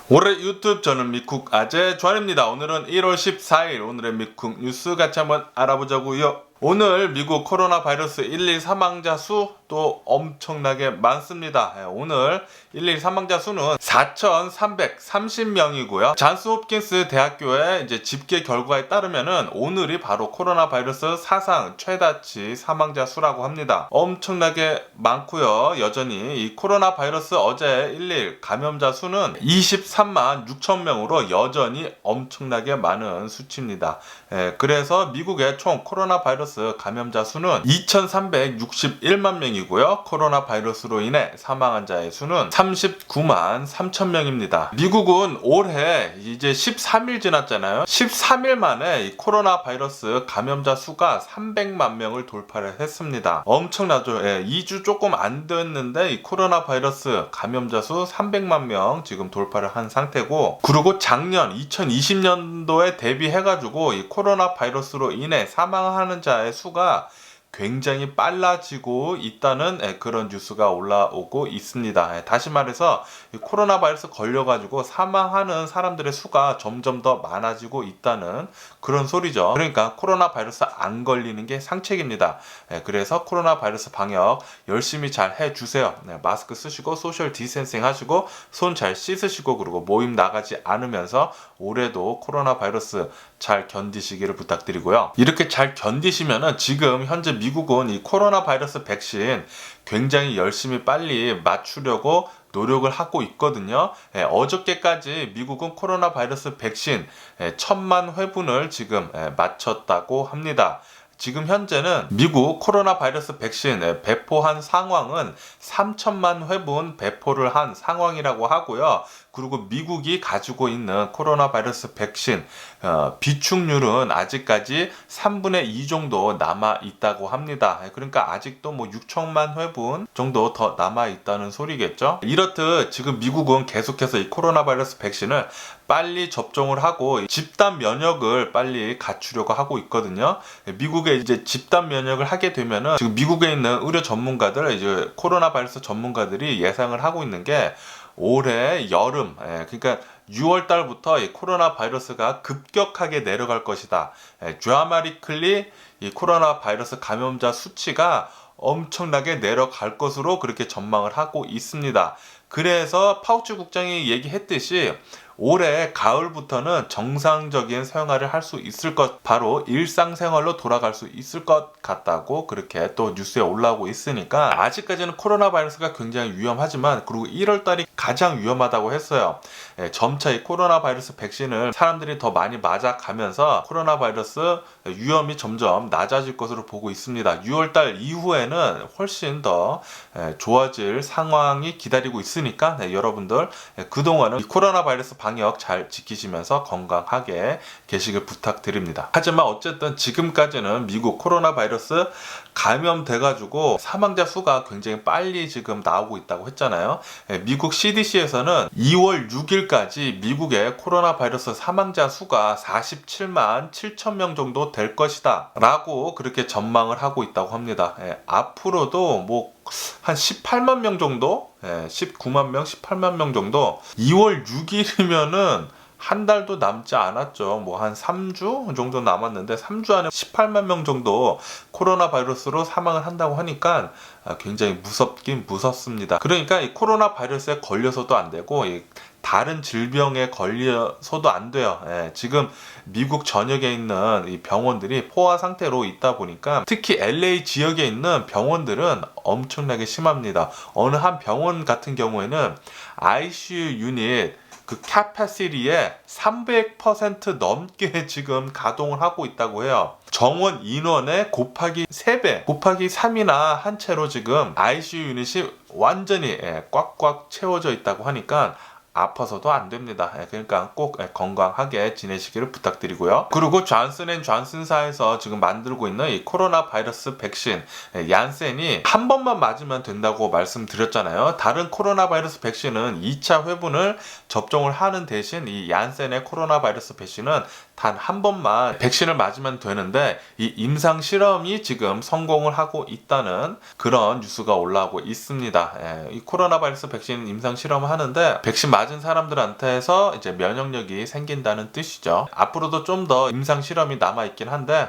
올해 유튜브 저는 미쿡 아재 조한입니다. 오늘은 1월 14일 오늘의 미쿡 뉴스 같이 한번 알아보자고요. 오늘 미국 코로나 바이러스 1일 사망자 수 또 엄청나게 많습니다. 오늘 1일 사망자 수는 4,330명이고요. 잔스 홉킨스 대학교의 이제 집계 결과에 따르면은 오늘이 바로 코로나 바이러스 사상 최다치 사망자 수라고 합니다. 엄청나게 많고요. 여전히 이 코로나 바이러스 어제 1일 감염자 수는 23만 6천 명으로 여전히 엄청나게 많은 수치입니다. 그래서 미국의 총 코로나 바이러스 감염자 수는 2,361만 명이고요. 코로나 바이러스로 인해 사망한 자의 수는 39만 3천 명입니다. 미국은 올해 이제 13일 지났잖아요. 13일 만에 이 코로나 바이러스 감염자 수가 300만 명을 돌파를 했습니다. 엄청나죠. 2주 조금 안 됐는데 이 코로나 바이러스 감염자 수 300만 명 지금 돌파를 한 상태고, 그리고 작년 2020년도에 대비해가지고 이 코로나 바이러스로 인해 사망하는 자의 수가 굉장히 빨라지고 있다는 그런 뉴스가 올라오고 있습니다. 다시 말해서 이 코로나 바이러스 걸려가지고 사망하는 사람들의 수가 점점 더 많아지고 있다는 그런 소리죠. 그러니까 코로나 바이러스 안 걸리는 게 상책입니다. 그래서 코로나 바이러스 방역 열심히 잘 해주세요. 마스크 쓰시고 소셜 디스텐싱 하시고 손 잘 씻으시고, 그리고 모임 나가지 않으면서 올해도 코로나 바이러스 잘 견디시기를 부탁드리고요. 이렇게 잘 견디시면은 지금 현재 미국은 이 코로나 바이러스 백신 굉장히 열심히 빨리 맞추려고 노력을 하고 있거든요. 어저께까지 미국은 코로나 바이러스 백신 1,000만 회분을 지금 맞췄다고 합니다. 지금 현재는 미국 코로나 바이러스 백신 배포한 상황은 3천만 회분 배포를 한 상황이라고 하고요. 그리고 미국이 가지고 있는 코로나 바이러스 백신 비축률은 아직까지 3분의 2 정도 남아 있다고 합니다. 그러니까 아직도 뭐 6천만 회분 정도 더 남아 있다는 소리겠죠. 이렇듯 지금 미국은 계속해서 이 코로나 바이러스 백신을 빨리 접종을 하고 집단 면역을 빨리 갖추려고 하고 있거든요. 미국에 이제 집단 면역을 하게 되면은 지금 미국에 있는 의료 전문가들, 이제 코로나 바이러스 전문가들이 예상을 하고 있는 게 올해 여름, 그러니까 6월 달부터 이 코로나 바이러스가 급격하게 내려갈 것이다. 드라마티클리 이 코로나 바이러스 감염자 수치가 엄청나게 내려갈 것으로 그렇게 전망을 하고 있습니다. 그래서 파우치 국장이 얘기했듯이 올해 가을부터는 정상적인 생활을 할 수 있을 것, 바로 일상생활로 돌아갈 수 있을 것 같다고 그렇게 또 뉴스에 올라오고 있으니까, 아직까지는 코로나 바이러스가 굉장히 위험하지만 그리고 1월 달이 가장 위험하다고 했어요. 점차 이 코로나 바이러스 백신을 사람들이 더 많이 맞아가면서 코로나 바이러스 위험이 점점 낮아질 것으로 보고 있습니다. 6월 달 이후에는 훨씬 더 좋아질 상황이 기다리고 있으니까 여러분들 그동안은 이 코로나 바이러스 방역 잘 지키시면서 건강하게 계시길 부탁드립니다. 하지만 어쨌든 지금까지는 미국 코로나 바이러스 감염돼가지고 사망자 수가 굉장히 빨리 지금 나오고 있다고 했잖아요. 미국 CDC에서는 2월 6일까지 미국의 코로나 바이러스 사망자 수가 47만 7천 명 정도 될 것이다 라고 그렇게 전망을 하고 있다고 합니다. 앞으로도 뭐 한 18만 명 정도, 19만 명, 18만 명 정도, 2월 6일이면은 한 달도 남지 않았죠. 뭐 한 3주 정도 남았는데 3주 안에 18만 명 정도 코로나 바이러스로 사망을 한다고 하니까 굉장히 무섭긴 무섭습니다. 그러니까 이 코로나 바이러스에 걸려서도 안 되고 다른 질병에 걸려서도 안 돼요. 지금 미국 전역에 있는 이 병원들이 포화 상태로 있다 보니까 특히 LA 지역에 있는 병원들은 엄청나게 심합니다. 어느 한 병원 같은 경우에는 ICU 유닛 그 캐파시티의 300% 넘게 지금 가동을 하고 있다고 해요. 정원 인원의 곱하기 3배, 곱하기 3이나 한 채로 지금 ICU 유닛이 완전히 꽉꽉 채워져 있다고 하니까 아파서도 안 됩니다. 그러니까 꼭 건강하게 지내시기를 부탁드리고요. 그리고 존슨앤존슨사에서 지금 만들고 있는 이 코로나 바이러스 백신 얀센이 한 번만 맞으면 된다고 말씀드렸잖아요. 다른 코로나 바이러스 백신은 2차 회분을 접종을 하는 대신 이 얀센의 코로나 바이러스 백신은 단 한 번만 백신을 맞으면 되는데 이 임상 실험이 지금 성공을 하고 있다는 그런 뉴스가 올라오고 있습니다. 이 코로나 바이러스 백신 임상 실험을 하는데 백신 맞은 사람들한테서 이제 면역력이 생긴다는 뜻이죠. 앞으로도 좀 더 임상 실험이 남아 있긴 한데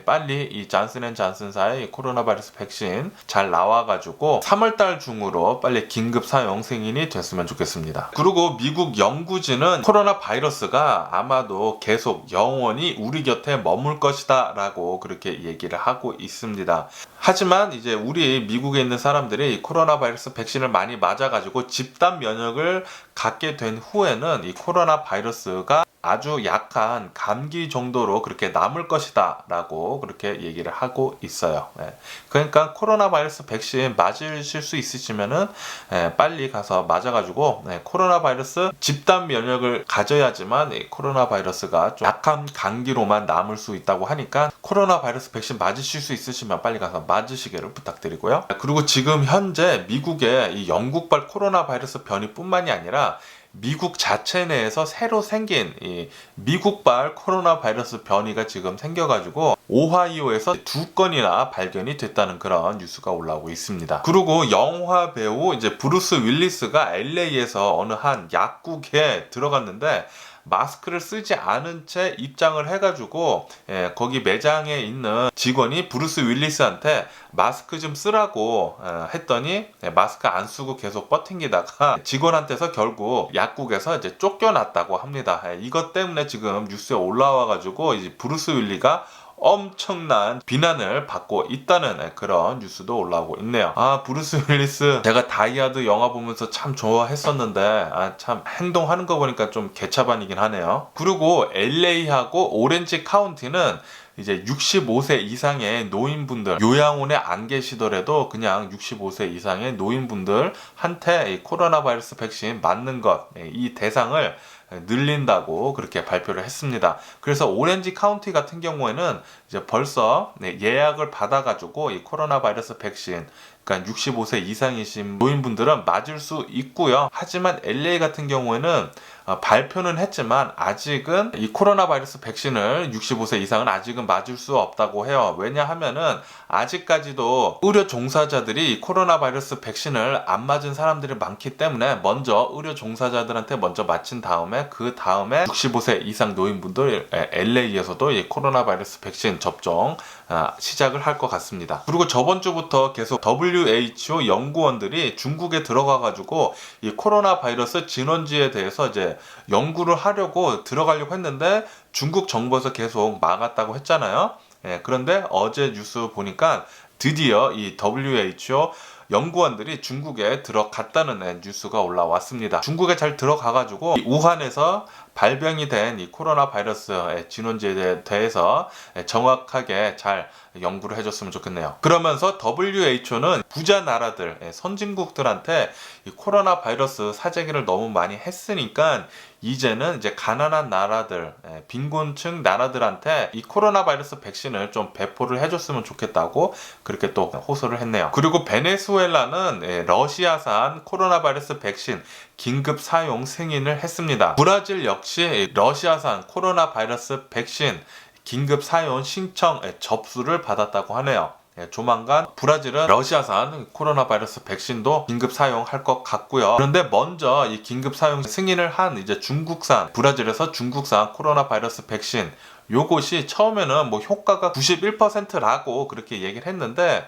빨리 이 잔슨앤잔슨사의 코로나 바이러스 백신 잘 나와가지고 3월달 중으로 빨리 긴급 사용 승인이 됐으면 좋겠습니다. 그리고 미국 연구진은 코로나 바이러스가 아마도 계속 영원히 우리 곁에 머물 것이다 라고 그렇게 얘기를 하고 있습니다. 하지만 이제 우리 미국에 있는 사람들이 코로나 바이러스 백신을 많이 맞아가지고 집단 면역을 갖게 된 후에는 이 코로나 바이러스가 아주 약한 감기 정도로 그렇게 남을 것이다 라고 그렇게 얘기를 하고 있어요. 그러니까 코로나 바이러스 백신 맞으실 수 있으시면은 빨리 가서 맞아가지고 코로나 바이러스 집단 면역을 가져야지만 코로나 바이러스가 좀 약한 감기로만 남을 수 있다고 하니까 코로나 바이러스 백신 맞으실 수 있으시면 빨리 가서 맞으시기를 부탁드리고요. 그리고 지금 현재 미국의 이 영국발 코로나 바이러스 변이뿐만이 아니라 미국 자체 내에서 새로 생긴 이 미국발 코로나 바이러스 변이가 지금 생겨가지고 오하이오에서 2건이나 발견이 됐다는 그런 뉴스가 올라오고 있습니다. 그리고 영화 배우 이제 브루스 윌리스가 LA에서 어느 한 약국에 들어갔는데 마스크를 쓰지 않은 채 입장을 해가지고 거기 매장에 있는 직원이 브루스 윌리스한테 마스크 좀 쓰라고 했더니 마스크 안 쓰고 계속 버팅기다가 직원한테서 결국 약국에서 이제 쫓겨났다고 합니다. 이것 때문에 지금 뉴스에 올라와가지고 이제 브루스 윌리가 엄청난 비난을 받고 있다는 그런 뉴스도 올라오고 있네요. 브루스 윌리스 제가 다이아드 영화 보면서 참 좋아했었는데 참 행동하는 거 보니까 좀 개차반이긴 하네요. 그리고 LA하고 오렌지 카운티는 이제 65세 이상의 노인분들 요양원에 안 계시더라도 그냥 65세 이상의 노인분들한테 이 코로나 바이러스 백신 맞는 것 이 대상을 늘린다고 그렇게 발표를 했습니다. 그래서 오렌지 카운티 같은 경우에는 이제 벌써 예약을 받아가지고 이 코로나 바이러스 백신 그러니까 65세 이상이신 노인분들은 맞을 수 있고요. 하지만 LA 같은 경우에는 발표는 했지만 아직은 이 코로나 바이러스 백신을 65세 이상은 아직은 맞을 수 없다고 해요. 왜냐하면은 아직까지도 의료 종사자들이 코로나 바이러스 백신을 안 맞은 사람들이 많기 때문에 먼저 의료 종사자들한테 먼저 맞힌 다음에 그 다음에 65세 이상 노인분들 LA에서도 이 코로나 바이러스 백신 접종 시작을 할 것 같습니다. 그리고 저번 주부터 계속 WHO 연구원들이 중국에 들어가가지고 이 코로나 바이러스 진원지에 대해서 이제 연구를 하려고 들어가려고 했는데 중국 정부에서 계속 막았다고 했잖아요. 그런데 어제 뉴스 보니까 드디어 이 WHO 연구원들이 중국에 들어갔다는 뉴스가 올라왔습니다. 중국에 잘 들어가가지고 우한에서 발병이 된 이 코로나 바이러스의 진원지에 대해서 정확하게 잘 연구를 해줬으면 좋겠네요. 그러면서 WHO는 부자 나라들, 선진국들한테 이 코로나 바이러스 사재기를 너무 많이 했으니까 이제는 이제 가난한 나라들, 빈곤층 나라들한테 이 코로나 바이러스 백신을 좀 배포를 해줬으면 좋겠다고 그렇게 또 호소를 했네요. 그리고 베네수엘라는 러시아산 코로나 바이러스 백신 긴급 사용 승인을 했습니다. 브라질 역시 러시아산 코로나 바이러스 백신 긴급 사용 신청 접수를 받았다고 하네요. 조만간 브라질은 러시아산 코로나 바이러스 백신도 긴급 사용할 것 같고요. 그런데 먼저 이 긴급 사용 승인을 한 이제 중국산, 브라질에서 중국산 코로나 바이러스 백신 요것이 처음에는 뭐 효과가 91%라고 그렇게 얘기를 했는데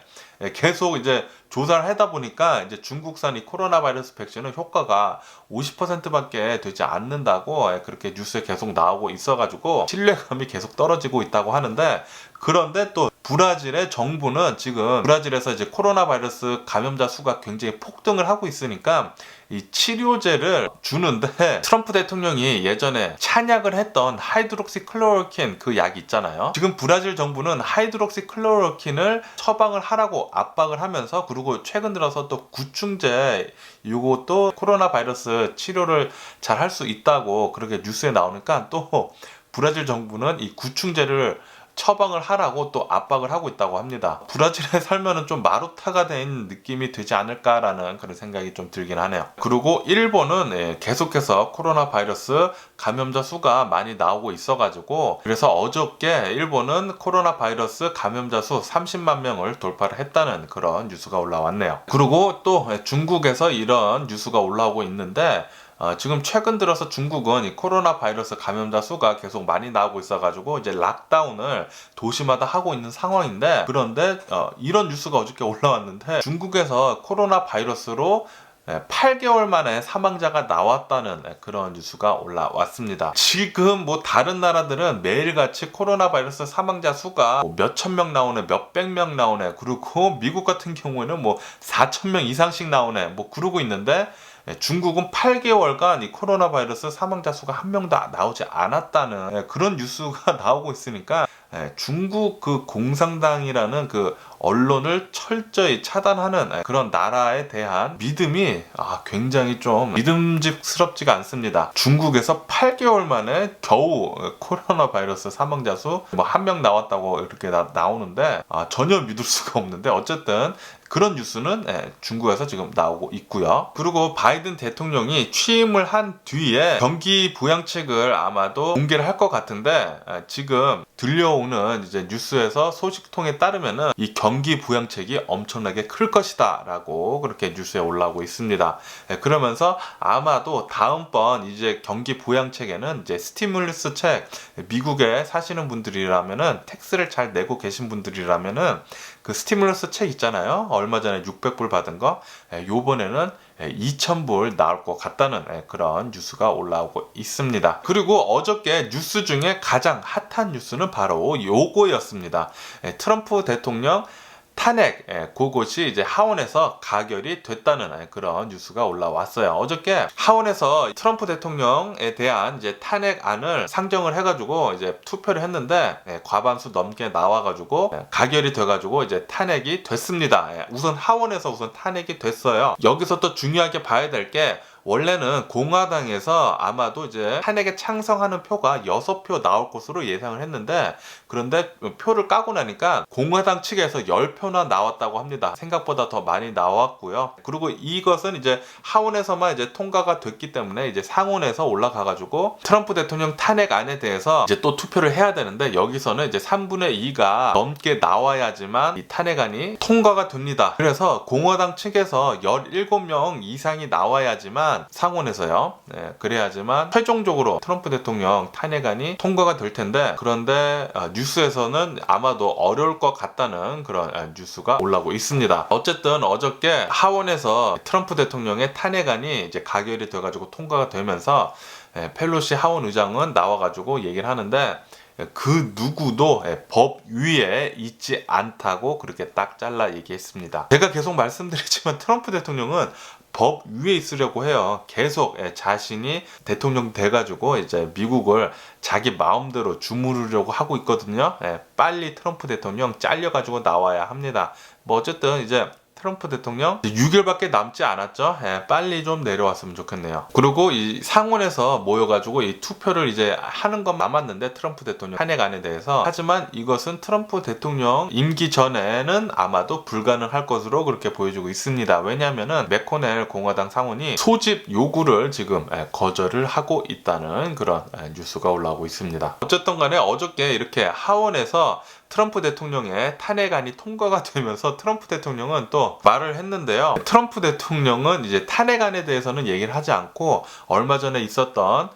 계속 이제 조사를 하다 보니까 이제 중국산 이 코로나 바이러스 백신은 효과가 50%밖에 되지 않는다고 그렇게 뉴스에 계속 나오고 있어가지고 신뢰감이 계속 떨어지고 있다고 하는데 그런데 또 브라질의 정부는 지금 브라질에서 이제 코로나 바이러스 감염자 수가 굉장히 폭등을 하고 있으니까 이 치료제를 주는데 트럼프 대통령이 예전에 찬약을 했던 하이드록시클로로킨 그 약이 있잖아요. 지금 브라질 정부는 하이드록시클로로킨을 처방을 하라고 압박을 하면서 그리고 최근 들어서 또 구충제 이것도 코로나 바이러스 치료를 잘 할 수 있다고 그렇게 뉴스에 나오니까 또 브라질 정부는 이 구충제를 처방을 하라고 또 압박을 하고 있다고 합니다. 브라질에 살면은 좀 마루타가 된 느낌이 되지 않을까라는 그런 생각이 좀 들긴 하네요. 그리고 일본은 계속해서 코로나 바이러스 감염자 수가 많이 나오고 있어가지고, 그래서 어저께 일본은 코로나 바이러스 감염자 수 30만 명을 돌파를 했다는 그런 뉴스가 올라왔네요. 그리고 또 중국에서 이런 뉴스가 올라오고 있는데, 지금 최근 들어서 중국은 이 코로나 바이러스 감염자 수가 계속 많이 나오고 있어가지고 이제 락다운을 도시마다 하고 있는 상황인데, 그런데 이런 뉴스가 어저께 올라왔는데, 중국에서 코로나 바이러스로 8개월 만에 사망자가 나왔다는 그런 뉴스가 올라왔습니다. 지금 뭐 다른 나라들은 매일같이 코로나 바이러스 사망자 수가 뭐 몇천 명 나오네, 몇백 명 나오네, 그리고 미국 같은 경우에는 뭐 4천 명 이상씩 나오네, 뭐 그러고 있는데, 중국은 8개월간 이 코로나 바이러스 사망자 수가 한 명도 나오지 않았다는 그런 뉴스가 나오고 있으니까, 중국 그 공산당이라는 그 언론을 철저히 차단하는 그런 나라에 대한 믿음이 굉장히 좀 믿음직스럽지가 않습니다. 중국에서 8개월 만에 겨우 코로나 바이러스 사망자 수 뭐 한 명 나왔다고 이렇게 나오는데, 전혀 믿을 수가 없는데, 어쨌든 그런 뉴스는 중국에서 지금 나오고 있고요. 그리고 바이든 대통령이 취임을 한 뒤에 경기 부양책을 아마도 공개를 할 것 같은데, 지금 들려오는 이제 뉴스에서 소식통에 따르면은 이 경기 부양책이 엄청나게 클 것이다 라고 그렇게 뉴스에 올라오고 있습니다. 그러면서 아마도 다음번 이제 경기 부양책에는 이제 스티뮬러스 책, 미국에 사시는 분들이라면은 텍스를 잘 내고 계신 분들이라면은 그 스티뮬러스 책 있잖아요. 얼마 전에 600불 받은 거, 요번에는 2,000불 나올 것 같다는 그런 뉴스가 올라오고 있습니다. 그리고 어저께 뉴스 중에 가장 핫한 뉴스는 바로 요거였습니다. 트럼프 대통령 탄핵, 그것이 이제 하원에서 가결이 됐다는 그런 뉴스가 올라왔어요. 어저께 하원에서 트럼프 대통령에 대한 이제 탄핵안을 상정을 해가지고 이제 투표를 했는데, 과반수 넘게 나와가지고 가결이 돼가지고 이제 탄핵이 됐습니다. 우선 하원에서 우선 탄핵이 됐어요. 여기서 또 중요하게 봐야 될 게, 원래는 공화당에서 아마도 이제 탄핵에 찬성하는 표가 6표 나올 것으로 예상을 했는데, 그런데 표를 까고 나니까 공화당 측에서 10표나 나왔다고 합니다. 생각보다 더 많이 나왔고요. 그리고 이것은 이제 하원에서만 이제 통과가 됐기 때문에 이제 상원에서 올라가가지고 트럼프 대통령 탄핵안에 대해서 이제 또 투표를 해야 되는데, 여기서는 이제 3분의 2가 넘게 나와야지만 이 탄핵안이 통과가 됩니다. 그래서 공화당 측에서 17명 이상이 나와야지만 상원에서요. 그래야지만 최종적으로 트럼프 대통령 탄핵안이 통과가 될 텐데, 그런데 뉴스에서는 아마도 어려울 것 같다는 그런 뉴스가 올라오고 있습니다. 어쨌든 어저께 하원에서 트럼프 대통령의 탄핵안이 이제 가결이 돼가지고 통과가 되면서 펠로시 하원 의장은 나와가지고 얘기를 하는데, 그 누구도 법 위에 있지 않다고 그렇게 딱 잘라 얘기했습니다. 제가 계속 말씀드리지만 트럼프 대통령은 법 위에 있으려고 해요. 계속 자신이 대통령 돼가지고 이제 미국을 자기 마음대로 주무르려고 하고 있거든요. 빨리 트럼프 대통령 잘려가지고 나와야 합니다. 뭐 어쨌든 이제 트럼프 대통령 6일밖에 남지 않았죠. 빨리 좀 내려왔으면 좋겠네요. 그리고 이 상원에서 모여가지고 이 투표를 이제 하는 건 남았는데, 트럼프 대통령 탄핵안에 대해서. 하지만 이것은 트럼프 대통령 임기 전에는 아마도 불가능할 것으로 그렇게 보여지고 있습니다. 왜냐하면은 맥코넬 공화당 상원이 소집 요구를 지금 거절을 하고 있다는 그런 뉴스가 올라오고 있습니다. 어쨌든 간에 어저께 이렇게 하원에서 트럼프 대통령의 탄핵안이 통과가 되면서 트럼프 대통령은 또 말을 했는데요. 트럼프 대통령은 이제 탄핵안에 대해서는 얘기를 하지 않고, 얼마 전에 있었던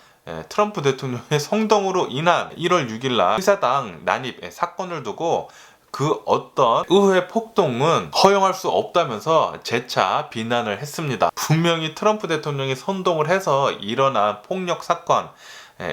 트럼프 대통령의 성동으로 인한 1월 6일날 의사당 난입 사건을 두고 그 어떤 의회 폭동은 허용할 수 없다면서 재차 비난을 했습니다. 분명히 트럼프 대통령이 선동을 해서 일어난 폭력 사건,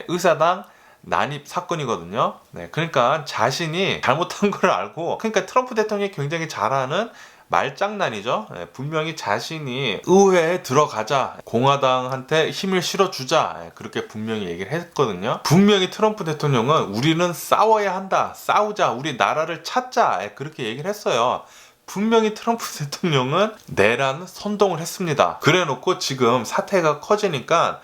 의사당 난입 사건이거든요. 그러니까 자신이 잘못한 걸 알고, 그러니까 트럼프 대통령이 굉장히 잘하는 말장난이죠. 분명히 자신이 의회에 들어가자, 공화당한테 힘을 실어주자, 그렇게 분명히 얘기를 했거든요. 분명히 트럼프 대통령은 우리는 싸워야 한다, 싸우자, 우리 나라를 찾자, 그렇게 얘기를 했어요. 분명히 트럼프 대통령은 내란 선동을 했습니다. 그래놓고 지금 사태가 커지니까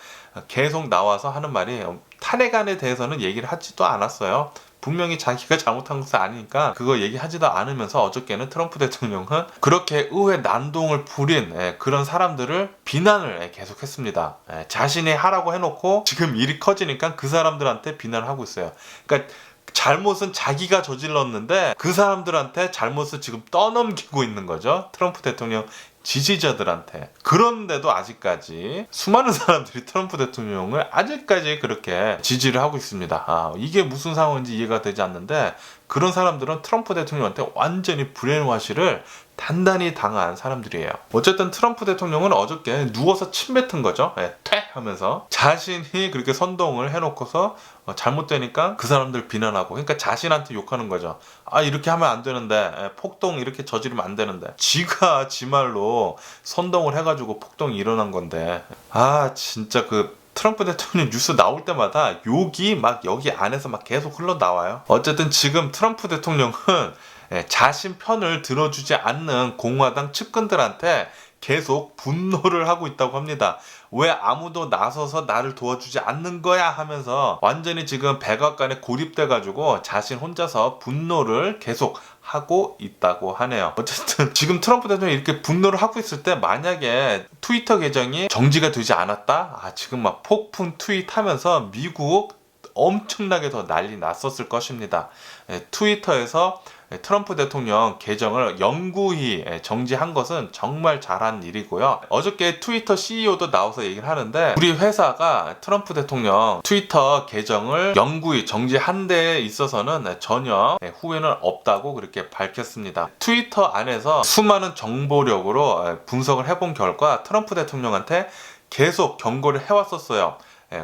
계속 나와서 하는 말이, 탄핵안에 대해서는 얘기를 하지도 않았어요. 분명히 자기가 잘못한 것은 아니니까 그거 얘기하지도 않으면서 어저께는 트럼프 대통령은 그렇게 의회 난동을 부린 그런 사람들을 비난을 계속했습니다. 자신이 하라고 해놓고 지금 일이 커지니까 그 사람들한테 비난을 하고 있어요. 그러니까 잘못은 자기가 저질렀는데 그 사람들한테 잘못을 지금 떠넘기고 있는 거죠. 트럼프 대통령 지지자들한테. 그런데도 아직까지 수많은 사람들이 트럼프 대통령을 아직까지 그렇게 지지를 하고 있습니다. 이게 무슨 상황인지 이해가 되지 않는데 그런 사람들은 트럼프 대통령한테 완전히 브레인워시를 단단히 당한 사람들이에요. 어쨌든 트럼프 대통령은 어저께 누워서 침 뱉은 거죠. 퇴 하면서 자신이 그렇게 선동을 해놓고서 잘못되니까 그 사람들 비난하고, 그러니까 자신한테 욕하는 거죠. 이렇게 하면 안 되는데, 폭동 이렇게 저지르면 안 되는데, 지가 지 말로 선동을 해가지고 폭동이 일어난 건데, 진짜 그 트럼프 대통령 뉴스 나올 때마다 욕이 막 여기 안에서 막 계속 흘러나와요. 어쨌든 지금 트럼프 대통령은 자신 편을 들어주지 않는 공화당 측근들한테 계속 분노를 하고 있다고 합니다. 왜 아무도 나서서 나를 도와주지 않는 거야 하면서 완전히 지금 백악관에 고립돼가지고 자신 혼자서 분노를 계속 하고 있다고 하네요. 어쨌든 지금 트럼프 대통령이 이렇게 분노를 하고 있을 때 만약에 트위터 계정이 정지가 되지 않았다? 지금 막 폭풍 트윗하면서 미국 엄청나게 더 난리 났었을 것입니다. 트위터에서 트럼프 대통령 계정을 영구히 정지한 것은 정말 잘한 일이고요. 어저께 트위터 CEO도 나와서 얘기를 하는데 우리 회사가 트럼프 대통령 트위터 계정을 영구히 정지한 데에 있어서는 전혀 후회는 없다고 그렇게 밝혔습니다. 트위터 안에서 수많은 정보력으로 분석을 해본 결과 트럼프 대통령한테 계속 경고를 해왔었어요.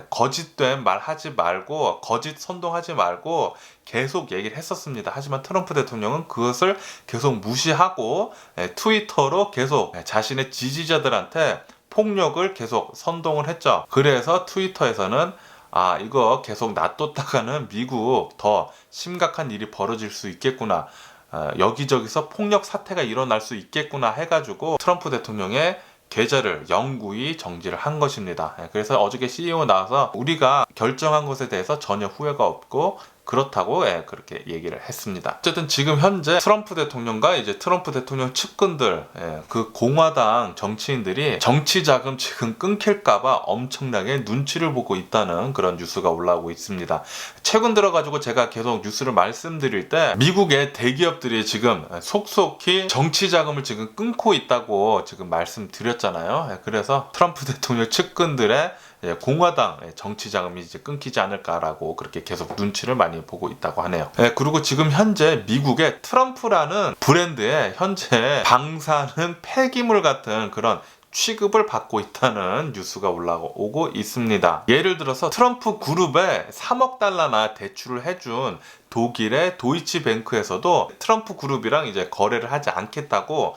거짓된 말 하지 말고 거짓 선동하지 말고 계속 얘기를 했었습니다. 하지만 트럼프 대통령은 그것을 계속 무시하고 트위터로 계속 자신의 지지자들한테 폭력을 계속 선동을 했죠. 그래서 트위터에서는 이거 계속 놔뒀다가는 미국 더 심각한 일이 벌어질 수 있겠구나, 여기저기서 폭력 사태가 일어날 수 있겠구나 해가지고 트럼프 대통령의 계좌를 영구히 정지를 한 것입니다. 그래서 어저께 CEO 나와서 우리가 결정한 것에 대해서 전혀 후회가 없고 그렇다고 그렇게 얘기를 했습니다. 어쨌든 지금 현재 트럼프 대통령과 이제 트럼프 대통령 측근들, 그 공화당 정치인들이 정치 자금 지금 끊길까봐 엄청나게 눈치를 보고 있다는 그런 뉴스가 올라오고 있습니다. 최근 들어가지고 제가 계속 뉴스를 말씀드릴 때 미국의 대기업들이 지금 속속히 정치 자금을 지금 끊고 있다고 지금 말씀드렸잖아요. 그래서 트럼프 대통령 측근들의 공화당 정치 자금이 이제 끊기지 않을까라고 그렇게 계속 눈치를 많이 보고 있다고 하네요. 그리고 지금 현재 미국의 트럼프라는 브랜드에 현재 방사능 폐기물 같은 그런 취급을 받고 있다는 뉴스가 올라오고 있습니다. 예를 들어서 트럼프 그룹에 3억 달러나 대출을 해준 독일의 도이치뱅크에서도 트럼프 그룹이랑 이제 거래를 하지 않겠다고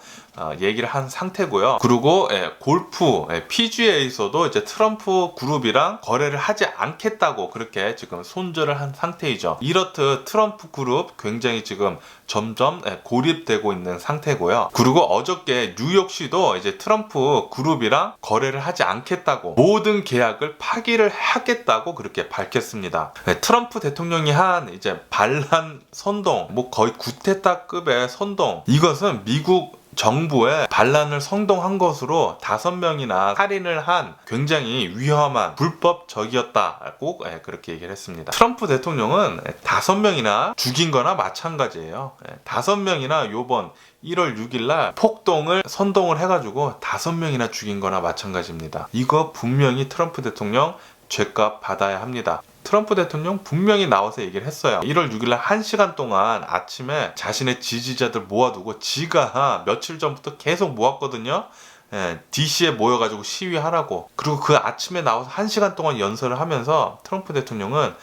얘기를 한 상태고요. 그리고 골프 PGA에서도 이제 트럼프 그룹이랑 거래를 하지 않겠다고 그렇게 지금 손절을 한 상태이죠. 이렇듯 트럼프 그룹 굉장히 지금 점점 고립되고 있는 상태고요. 그리고 어저께 뉴욕시도 이제 트럼프 그룹이랑 거래를 하지 않겠다고 모든 계약을 파기를 하겠다고 그렇게 밝혔습니다. 트럼프 대통령이 한 이제 반란 선동, 뭐 거의 쿠데타급의 선동, 이것은 미국 정부의 반란을 선동한 것으로 5명이나 살인을 한 굉장히 위험한 불법적이었다고 그렇게 얘기를 했습니다. 트럼프 대통령은 5명이나 죽인 거나 마찬가지예요. 5명이나 요번 1월 6일날 폭동을 선동을 해가지고 5명이나 죽인 거나 마찬가지입니다. 이거 분명히 트럼프 대통령 죄값 받아야 합니다. 트럼프 대통령 분명히 나와서 얘기를 했어요. 1월 6일날 1시간 동안 아침에 자신의 지지자들 모아두고 지가 며칠 전부터 계속 모았거든요. DC에 모여가지고 시위하라고. 그리고 그 아침에 나와서 1시간 동안 연설을 하면서 트럼프 대통령은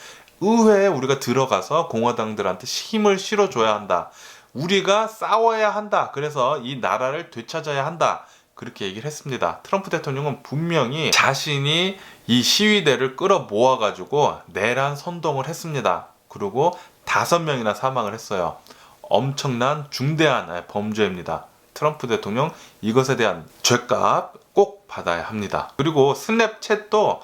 의회에 우리가 들어가서 공화당들한테 힘을 실어줘야 한다. 우리가 싸워야 한다. 그래서 이 나라를 되찾아야 한다. 그렇게 얘기를 했습니다. 트럼프 대통령은 분명히 자신이 이 시위대를 끌어 모아가지고 내란 선동을 했습니다. 그리고 5명이나 사망을 했어요. 엄청난 중대한 범죄입니다. 트럼프 대통령 이것에 대한 죄값 꼭 받아야 합니다. 그리고 스냅챗도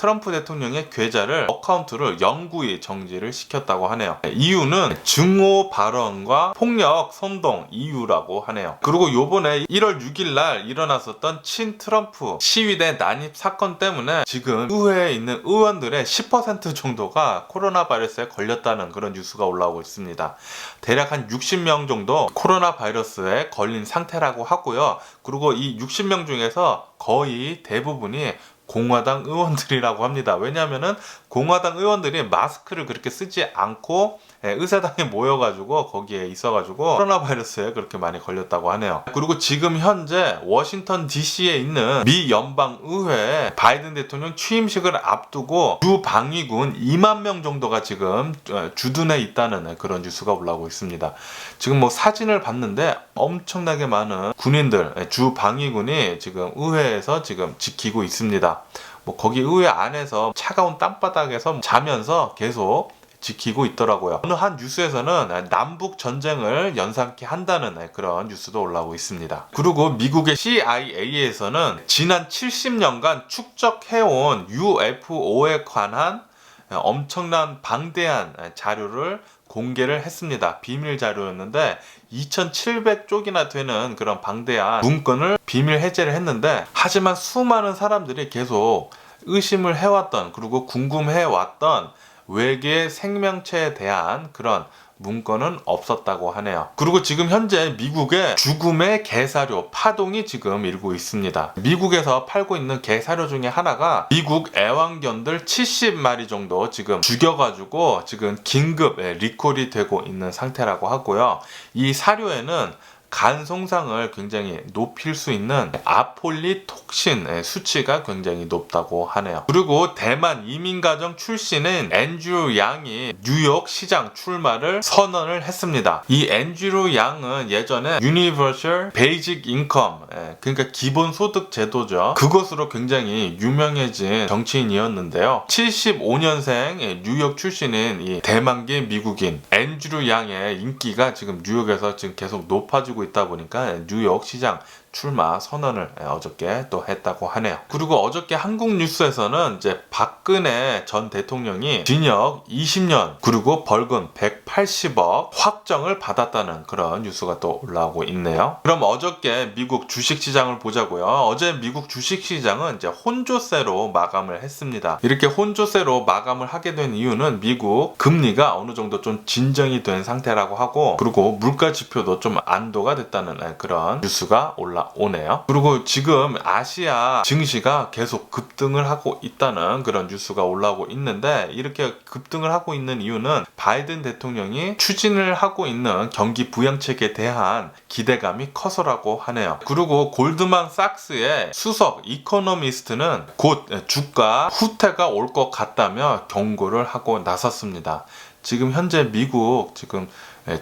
트럼프 대통령의 계좌를 어카운트를 영구히 정지를 시켰다고 하네요. 이유는 증오 발언과 폭력 선동 이유라고 하네요. 그리고 요번에 1월 6일 날 일어났었던 친 트럼프 시위대 난입 사건 때문에 지금 의회에 있는 의원들의 10% 정도가 코로나 바이러스에 걸렸다는 그런 뉴스가 올라오고 있습니다. 대략 한 60명 정도 코로나 바이러스에 걸린 상태라고 하고요. 그리고 이 60명 중에서 거의 대부분이 공화당 의원들이라고 합니다. 왜냐하면은 공화당 의원들이 마스크를 그렇게 쓰지 않고 의사당에 모여가지고 거기에 있어가지고 코로나 바이러스에 그렇게 많이 걸렸다고 하네요. 그리고 지금 현재 워싱턴 DC에 있는 미 연방의회에 바이든 대통령 취임식을 앞두고 주 방위군 2만 명 정도가 지금 주둔해 있다는 그런 뉴스가 올라오고 있습니다. 지금 뭐 사진을 봤는데 엄청나게 많은 군인들, 주 방위군이 지금 의회에서 지금 지키고 있습니다. 뭐 거기 의회 안에서 차가운 땅바닥에서 자면서 계속 지키고 있더라고요. 어느 한 뉴스에서는 남북 전쟁을 연상케 한다는 그런 뉴스도 올라오고 있습니다. 그리고 미국의 CIA에서는 지난 70년간 축적해온 UFO에 관한 엄청난 방대한 자료를 공개를 했습니다. 비밀 자료였는데 2700쪽이나 되는 그런 방대한 문건을 비밀 해제를 했는데, 하지만 수많은 사람들이 계속 의심을 해왔던, 그리고 궁금해왔던 외계 생명체에 대한 그런 문건은 없었다고 하네요. 그리고 지금 현재 미국의 죽음의 개사료 파동이 지금 일고 있습니다. 미국에서 팔고 있는 개사료 중에 하나가 미국 애완견들 70마리 정도 지금 죽여가지고 지금 긴급 리콜이 되고 있는 상태라고 하고요. 이 사료에는 간 손상을 굉장히 높일 수 있는 아폴리톡신 수치가 굉장히 높다고 하네요. 그리고 대만 이민가정 출신인 앤드류 양이 뉴욕 시장 출마를 선언을 했습니다. 이 앤드류 양은 예전에 유니버셜 베이직 인컴, 그러니까 기본소득 제도죠. 그것으로 굉장히 유명해진 정치인이었는데요. 75년생 뉴욕 출신인 이 대만계 미국인 앤드류 양의 인기가 지금 뉴욕에서 지금 계속 높아지고 있다 보니까 뉴욕 시장 출마 선언을 어저께 또 했다고 하네요. 그리고 어저께 한국 뉴스에서는 이제 박근혜 전 대통령이 징역 20년 그리고 벌금 180억 확정을 받았다는 그런 뉴스가 또 올라오고 있네요. 그럼 어저께 미국 주식시장을 보자고요. 어제 미국 주식시장은 이제 혼조세로 마감을 했습니다. 이렇게 혼조세로 마감을 하게 된 이유는 미국 금리가 어느 정도 좀 진정이 된 상태라고 하고, 그리고 물가 지표도 좀 안도가 됐다는 그런 뉴스가 올라오네요. 그리고 지금 아시아 증시가 계속 급등을 하고 있다는 그런 뉴스가 올라오고 있는데, 이렇게 급등을 하고 있는 이유는 바이든 대통령이 추진을 하고 있는 경기 부양책에 대한 기대감이 커서라고 하네요. 그리고 골드만삭스의 수석 이코노미스트는 곧 주가 후퇴가 올 것 같다며 경고를 하고 나섰습니다. 지금 현재 미국 지금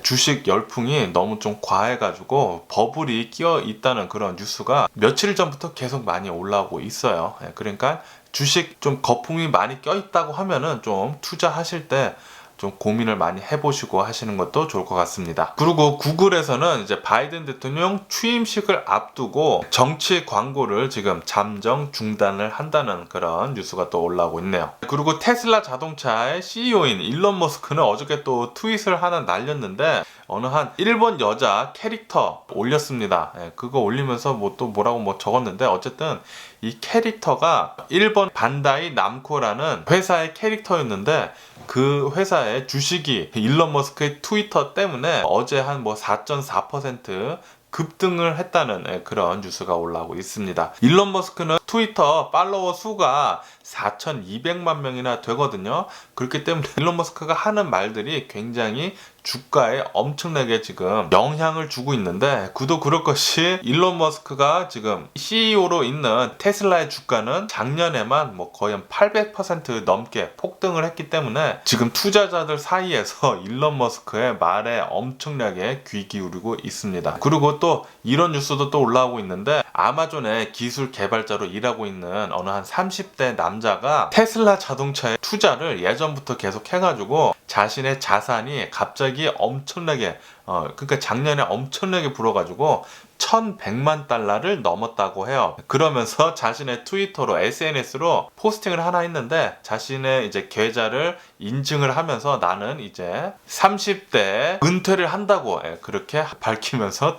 주식 열풍이 너무 좀 과해가지고 버블이 끼어 있다는 그런 뉴스가 며칠 전부터 계속 많이 올라오고 있어요. 그러니까 주식 좀 거품이 많이 껴 있다고 하면은 좀 투자하실 때 좀 고민을 많이 해보시고 하시는 것도 좋을 것 같습니다. 그리고 구글에서는 이제 바이든 대통령 취임식을 앞두고 정치 광고를 지금 잠정 중단을 한다는 그런 뉴스가 또 올라오고 있네요. 그리고 테슬라 자동차의 CEO인 일론 머스크는 어저께 또 트윗을 하나 날렸는데, 어느 한 일본 여자 캐릭터 올렸습니다. 그거 올리면서 뭐 또 뭐라고 적었는데, 어쨌든 이 캐릭터가 일본 반다이 남코라는 회사의 캐릭터였는데, 그 회사의 주식이 일론 머스크의 트위터 때문에 어제 한 4.4% 급등을 했다는 그런 뉴스가 올라오고 있습니다. 일론 머스크는 트위터 팔로워 수가 4,200만 명이나 되거든요. 그렇기 때문에 일론 머스크가 하는 말들이 굉장히 주가에 엄청나게 지금 영향을 주고 있는데, 그도 그럴 것이 일론 머스크가 지금 CEO로 있는 테슬라의 주가는 작년에만 거의 한 800% 넘게 폭등을 했기 때문에 지금 투자자들 사이에서 일론 머스크의 말에 엄청나게 귀 기울이고 있습니다. 그리고 또 이런 뉴스도 또 올라오고 있는데, 아마존의 기술 개발자로 일하고 있는 어느 한 30대 남자가 테슬라 자동차에 투자를 예전부터 계속 해가지고 자신의 자산이 갑자기 엄청나게 그러니까 작년에 엄청나게 불어가지고 1100만 달러를 넘었다고 해요. 그러면서 자신의 트위터로 SNS로 포스팅을 하나 했는데 자신의 이제 계좌를 인증을 하면서 나는 이제 30대 은퇴를 한다고 그렇게 밝히면서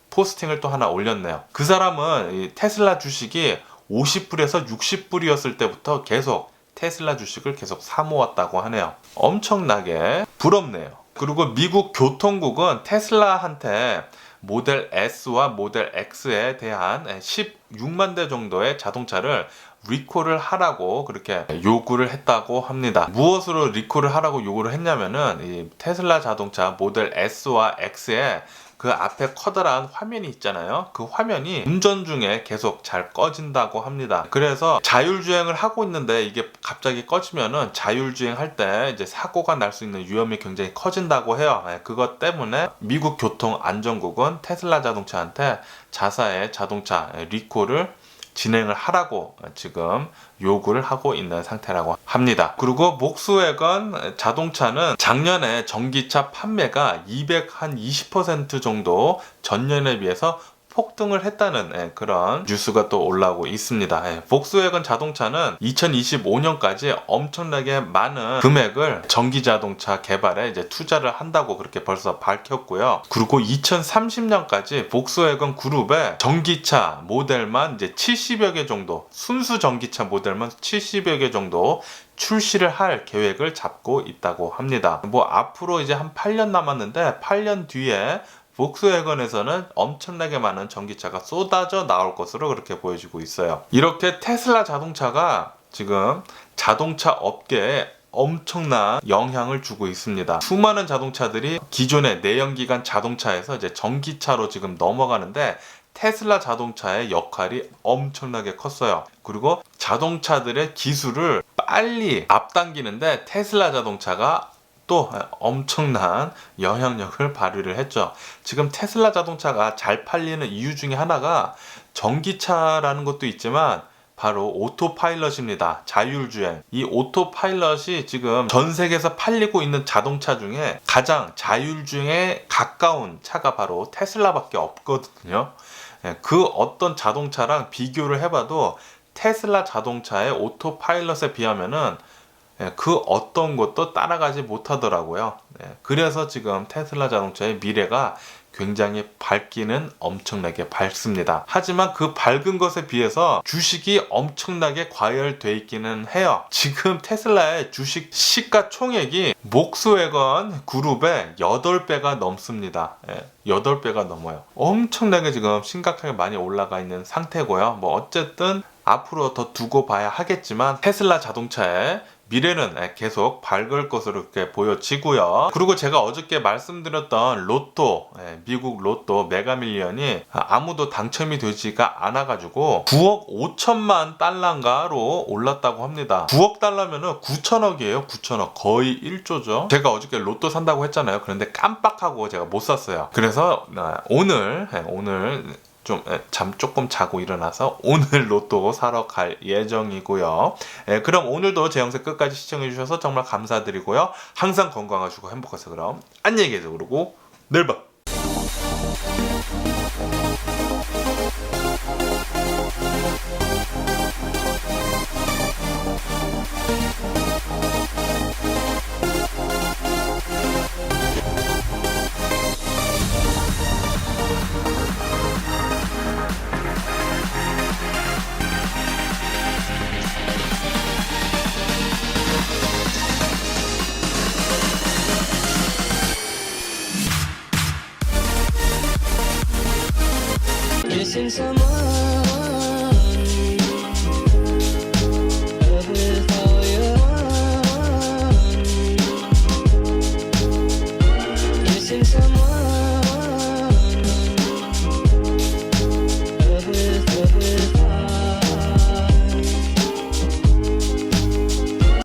포스팅을 또 하나 올렸네요. 그 사람은 이 테슬라 주식이 50불에서 60불이었을 때부터 계속 테슬라 주식을 계속 사모았다고 하네요. 엄청나게 부럽네요. 그리고 미국 교통국은 테슬라한테 모델 S와 모델 X에 대한 16만 대 정도의 자동차를 리콜을 하라고 그렇게 요구를 했다고 합니다. 무엇으로 리콜을 하라고 요구를 했냐면은 이 테슬라 자동차 모델 S와 X에 그 앞에 커다란 화면이 있잖아요. 그 화면이 운전 중에 계속 잘 꺼진다고 합니다. 그래서 자율주행을 하고 있는데 이게 갑자기 꺼지면은 자율주행 할 때 이제 사고가 날 수 있는 위험이 굉장히 커진다고 해요. 그것 때문에 미국 교통안전국은 테슬라 자동차한테 자사의 자동차 리콜을 진행을 하라고 지금 요구를 하고 있는 상태라고 합니다. 그리고 복스웨건 자동차는 작년에 전기차 판매가 220% 정도 전년에 비해서 폭등을 했다는 그런 뉴스가 또 올라오고 있습니다. 복스웨건 자동차는 2025년까지 엄청나게 많은 금액을 전기 자동차 개발에 이제 투자를 한다고 그렇게 벌써 밝혔고요. 그리고 2030년까지 복스웨건 그룹의 전기차 모델만 이제 70여 개 정도, 순수 전기차 모델만 70여 개 정도 출시를 할 계획을 잡고 있다고 합니다. 뭐 앞으로 이제 한 8년 남았는데 8년 뒤에 복스웨건에서는 엄청나게 많은 전기차가 쏟아져 나올 것으로 그렇게 보여지고 있어요. 이렇게 테슬라 자동차가 지금 자동차 업계에 엄청난 영향을 주고 있습니다. 수많은 자동차들이 기존의 내연기관 자동차에서 이제 전기차로 지금 넘어가는데 테슬라 자동차의 역할이 엄청나게 컸어요. 그리고 자동차들의 기술을 빨리 앞당기는데 테슬라 자동차가 또 엄청난 영향력을 발휘를 했죠. 지금 테슬라 자동차가 잘 팔리는 이유 중에 하나가 전기차라는 것도 있지만 바로 오토파일럿입니다. 자율주행. 이 오토파일럿이 지금 전 세계에서 팔리고 있는 자동차 중에 가장 자율주행에 가까운 차가 바로 테슬라밖에 없거든요. 그 어떤 자동차랑 비교를 해봐도 테슬라 자동차의 오토파일럿에 비하면은 그 어떤 것도 따라가지 못하더라고요. 그래서 지금 테슬라 자동차의 미래가 굉장히 밝기는 엄청나게 밝습니다. 하지만 그 밝은 것에 비해서 주식이 엄청나게 과열돼 있기는 해요. 지금 테슬라의 주식 시가총액이 복스웨건 그룹의 8배가 넘습니다. 8배가 넘어요. 엄청나게 지금 심각하게 많이 올라가 있는 상태고요. 뭐 어쨌든 앞으로 더 두고 봐야 하겠지만 테슬라 자동차의 미래는 계속 밝을 것으로 이렇게 보여지고요. 그리고 제가 어저께 말씀드렸던 로또, 미국 로또 메가밀리언이 아무도 당첨이 되지가 않아가지고 9억 5천만 달러인가로 올랐다고 합니다. 9억 달러면은 9천억이에요. 9천억. 거의 1조죠. 제가 어저께 로또 산다고 했잖아요. 그런데 깜빡하고 제가 못 샀어요. 그래서 오늘 좀 잠 조금 자고 일어나서 오늘 로또 사러 갈 예정이고요. 그럼 오늘도 제 영상 끝까지 시청해 주셔서 정말 감사드리고요. 항상 건강하시고 행복하세요. 그럼 안녕히 계세요. 그러고 내일 봐.